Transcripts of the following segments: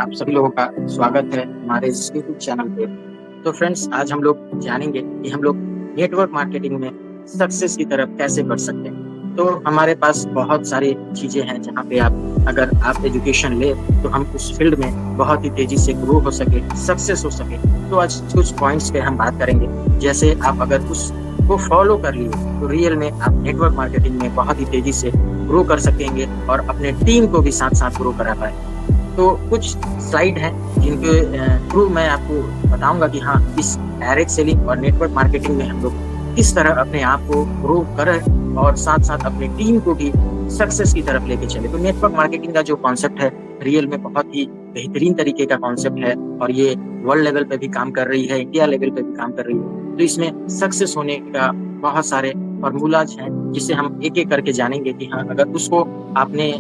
आप सभी लोगों का स्वागत है हमारे इस यूट्यूब चैनल पे। तो फ्रेंड्स, आज हम लोग जानेंगे कि हम लोग नेटवर्क मार्केटिंग में सक्सेस की तरफ कैसे बढ़ सकते हैं। तो हमारे पास बहुत सारी चीज़ें हैं जहाँ पे अगर आप एजुकेशन ले तो हम उस फील्ड में बहुत ही तेज़ी से ग्रो हो सके, सक्सेस हो सके। तो आज कुछ पॉइंट्स पे हम बात करेंगे। जैसे आप अगर उसको फॉलो कर लिए तो रियल में आप नेटवर्क मार्केटिंग में बहुत ही तेज़ी से ग्रो कर सकेंगे और अपने टीम को भी साथ-साथ ग्रो करा पाएँ। तो कुछ स्लाइड हैं जिनके थ्रू मैं आपको बताऊंगा कि हाँ, इस डायरेक्ट सेलिंग और नेटवर्क मार्केटिंग में हम लोग किस तरह अपने आप को ग्रो करें और साथ साथ अपने टीम को भी सक्सेस की तरफ लेके चले। तो नेटवर्क मार्केटिंग का जो कॉन्सेप्ट है रियल में बहुत ही बेहतरीन तरीके का कॉन्सेप्ट है और ये वर्ल्ड लेवल पे भी काम कर रही है, इंडिया लेवल पे भी काम कर रही है। तो इसमें सक्सेस होने का बहुत सारे फॉर्मूलाज हैं जिसे हम एक एक करके जानेंगे कि हाँ, अगर उसको आपने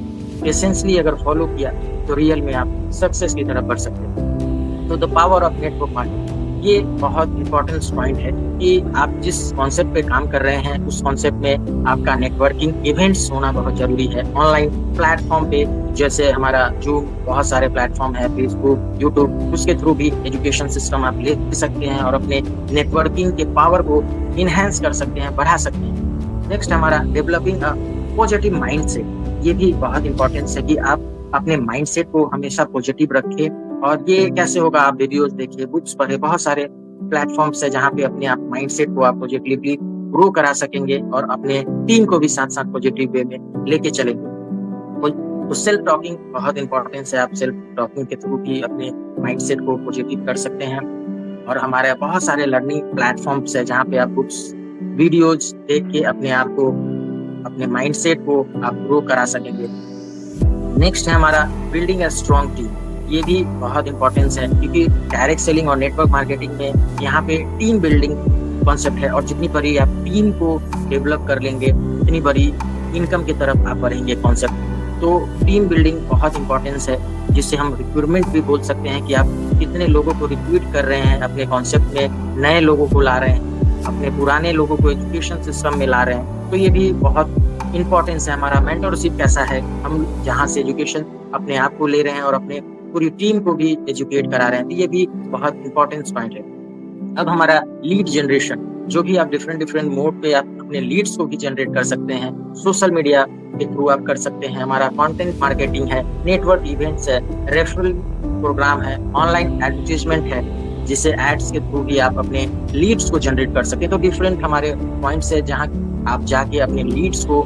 पेशेंसली अगर फॉलो किया तो रियल में आप सक्सेस की तरफ बढ़ सकते हैं। तो the power of network marketing, ये बहुत इंपॉर्टेंट पॉइंट है कि आप जिस कॉन्सेप्ट पे काम कर रहे हैं उस कॉन्सेप्ट में आपका नेटवर्किंग इवेंट्स होना बहुत जरूरी है। ऑनलाइन प्लेटफॉर्म पे जैसे हमारा जूम, बहुत सारे प्लेटफॉर्म है, फेसबुक, यूट्यूब, उसके थ्रू भी एजुकेशन सिस्टम आप ले सकते हैं और अपने नेटवर्किंग के पावर को इनहेंस कर सकते हैं, बढ़ा सकते हैं। नेक्स्ट हमारा डेवलपिंग अ पॉजिटिव माइंडसेट, ये भी बहुत इंपॉर्टेंस है कि आप अपने माइंडसेट को हमेशा पॉजिटिव रखें। और ये कैसे होगा, आप वीडियोस देखिए, बुक्स पढ़े, बहुत सारे प्लेटफॉर्म्स है जहाँ पे अपने आप माइंडसेट को आप पॉजिटिवली ग्रो करा सकेंगे और अपने टीम को भी साथ साथ पॉजिटिव वे में लेके चलेंगे। तो सेल्फ टॉकिंग बहुत इंपॉर्टेंस है, आप सेल्फ टॉकिंग के थ्रू भी अपने माइंडसेट को पॉजिटिव कर सकते हैं। और हमारे बहुत सारे लर्निंग प्लेटफॉर्म्स है जहाँ पे आप बुक्स, वीडियोज देख के अपने आप को, अपने माइंडसेट को आप ग्रो करा सकेंगे। नेक्स्ट है हमारा बिल्डिंग अ स्ट्रॉन्ग टीम, ये भी बहुत इंपॉर्टेंस है क्योंकि डायरेक्ट सेलिंग और नेटवर्क मार्केटिंग में यहाँ पे टीम बिल्डिंग कॉन्सेप्ट है और जितनी बड़ी आप टीम को डेवलप कर लेंगे उतनी बड़ी इनकम की तरफ आप बढ़ेंगे कॉन्सेप्ट। तो टीम बिल्डिंग बहुत इंपॉर्टेंस है, जिससे हम रिक्रूटमेंट भी बोल सकते हैं कि आप कितने लोगों को रिक्रूट कर रहे हैं अपने कॉन्सेप्ट में, नए लोगों को ला रहे हैं, अपने पुराने लोगों को एजुकेशन सिस्टम में ला रहे हैं। तो ये भी बहुत इंपॉर्टेंस है। हमारा मेंटरशिप कैसा है, हम जहाँ से एजुकेशन अपने आप को ले रहे हैं और अपने पूरी टीम को भी एजुकेट करा रहे हैं, तो ये भी बहुत इंपॉर्टेंट पॉइंट है। अब हमारा लीड जनरेशन, जो भी आप डिफरेंट मोड पे आप अपने लीड्स को भी जनरेट कर सकते हैं, सोशल मीडिया के थ्रू आप कर सकते हैं। हमारा कंटेंट मार्केटिंग है, नेटवर्क इवेंट्स है, रेफरल प्रोग्राम है, ऑनलाइन एडवर्टाइजमेंट है, जिसे एड्स के थ्रू भी आप अपने लीड्स को जनरेट कर सकते हैं। तो डिफरेंट हमारे पॉइंट्स है जहाँ आप जाके अपने लीड्स को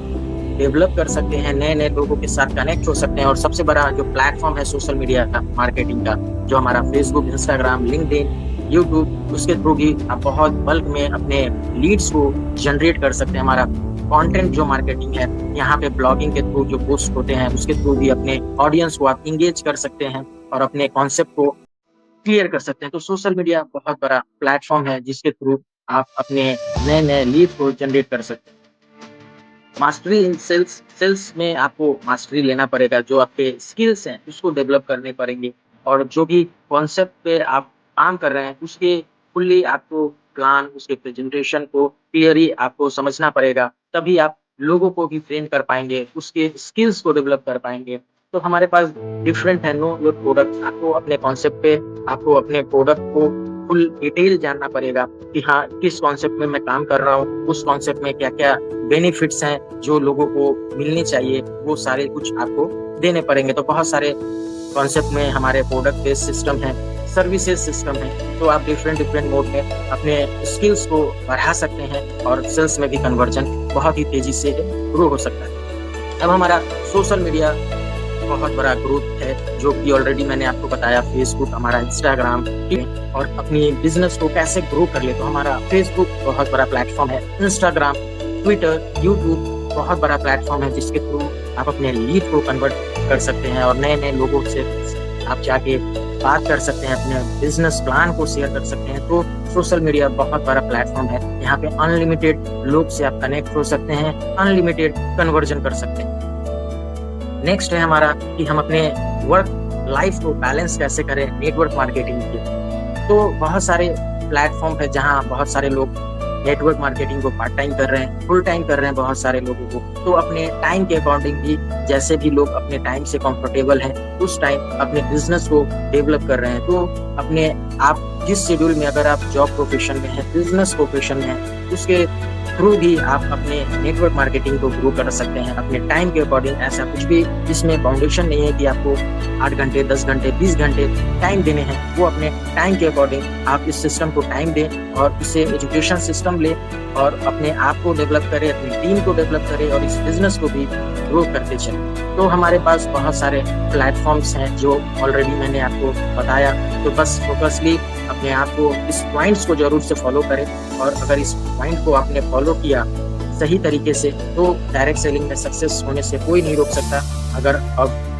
डेवलप कर सकते हैं, नए नए लोगों के साथ कनेक्ट हो सकते हैं। और सबसे बड़ा जो प्लेटफॉर्म है सोशल मीडिया का मार्केटिंग का, जो हमारा फेसबुक, इंस्टाग्राम, लिंक्डइन, यूट्यूब, उसके थ्रू भी आप बहुत बल्क में अपने लीड्स को जनरेट कर सकते हैं। हमारा कंटेंट जो मार्केटिंग है, यहाँ पे ब्लॉगिंग के थ्रू जो पोस्ट होते हैं उसके थ्रू भी अपने ऑडियंस को आप इंगेज कर सकते हैं और अपने कॉन्सेप्ट को क्लियर कर सकते हैं। तो सोशल मीडिया बहुत बड़ा प्लेटफॉर्म है जिसके थ्रू आप अपने नए नए लीड को जनरेट कर सकते हैं। मास्टरी इन सेल्स, सेल्स में आपको मास्टरी लेना पड़ेगा, जो आपके स्किल्स हैं उसको डेवलप करने पड़ेंगे और जो भी कॉन्सेप्ट पे आप काम कर रहे हैं उसके फुल्ली आपको प्लान, उसके प्रेजेंटेशन को क्लियरली आपको समझना पड़ेगा, तभी आप लोगों को भी ट्रेन कर पाएंगे, उसके स्किल्स को डेवलप कर पाएंगे। तो हमारे पास डिफरेंट है, नो योर प्रोडक्ट, आपको अपने कॉन्सेप्ट पे, आपको अपने प्रोडक्ट को फुल डिटेल जानना पड़ेगा कि हाँ, किस कॉन्सेप्ट में मैं काम कर रहा हूँ, उस कॉन्सेप्ट में क्या क्या बेनिफिट्स हैं जो लोगों को मिलने चाहिए, वो सारे कुछ आपको देने पड़ेंगे। तो बहुत सारे कॉन्सेप्ट में हमारे प्रोडक्ट बेस्ड सिस्टम है, सर्विसेज सिस्टम है, तो आप डिफरेंट मोड में अपने स्किल्स को बढ़ा सकते हैं और सेल्स में भी कन्वर्जन बहुत ही तेजी से ग्रो हो सकता है। अब हमारा सोशल मीडिया बहुत बड़ा ग्रोथ है, जो कि ऑलरेडी मैंने आपको बताया, फेसबुक, हमारा इंस्टाग्राम, और अपनी बिजनेस को कैसे ग्रो कर ले। तो हमारा फेसबुक बहुत बड़ा प्लेटफॉर्म है, इंस्टाग्राम, ट्विटर, यूट्यूब बहुत बड़ा प्लेटफॉर्म है जिसके थ्रू आप अपने लीड को कन्वर्ट कर सकते हैं और नए नए लोगों से आप जाके बात कर सकते हैं, अपने बिजनेस प्लान को शेयर कर सकते हैं। तो सोशल मीडिया बहुत बड़ा प्लेटफॉर्म है, यहाँ पे अनलिमिटेड लोग से आप कनेक्ट हो सकते हैं, अनलिमिटेड कन्वर्जन कर सकते हैं। नेक्स्ट है हमारा कि हम अपने वर्क लाइफ को बैलेंस कैसे करें नेटवर्क मार्केटिंग के। तो बहुत सारे प्लेटफॉर्म है जहाँ बहुत सारे लोग नेटवर्क मार्केटिंग को पार्ट टाइम कर रहे हैं, फुल टाइम कर रहे हैं बहुत सारे लोगों को। तो अपने टाइम के अकॉर्डिंग भी जैसे भी लोग अपने टाइम से कंफर्टेबल हैं, उस टाइम अपने बिज़नेस को डेवलप कर रहे हैं। तो अपने आप जिस शेड्यूल में अगर आप जॉब प्रोफेशन में हैं, बिज़नेस प्रोफेशन में हैं, उसके थ्रू भी आप अपने नेटवर्क मार्केटिंग को ग्रो कर सकते हैं अपने टाइम के अकॉर्डिंग। ऐसा कुछ भी इसमें बाउंडेशन नहीं है कि आपको 8 घंटे, 10 घंटे, 20 घंटे टाइम देने हैं। वो अपने टाइम के अकॉर्डिंग आप इस सिस्टम को टाइम दें और इससे एजुकेशन सिस्टम लें और अपने आप को डेवलप करें, अपनी टीम को डेवलप करें और इस बिज़नेस को भी ग्रो करते चलें। तो हमारे पास बहुत सारे प्लेटफ़ॉर्म्स हैं जो ऑलरेडी मैंने आपको बताया। तो बस फ़ोकसली अपने आप को इस पॉइंट्स को ज़रूर से फ़ॉलो करें और अगर इस पॉइंट को आपने फ़ॉलो किया सही तरीके से तो डायरेक्ट सेलिंग में सक्सेस होने से कोई नहीं रोक सकता। अगर अब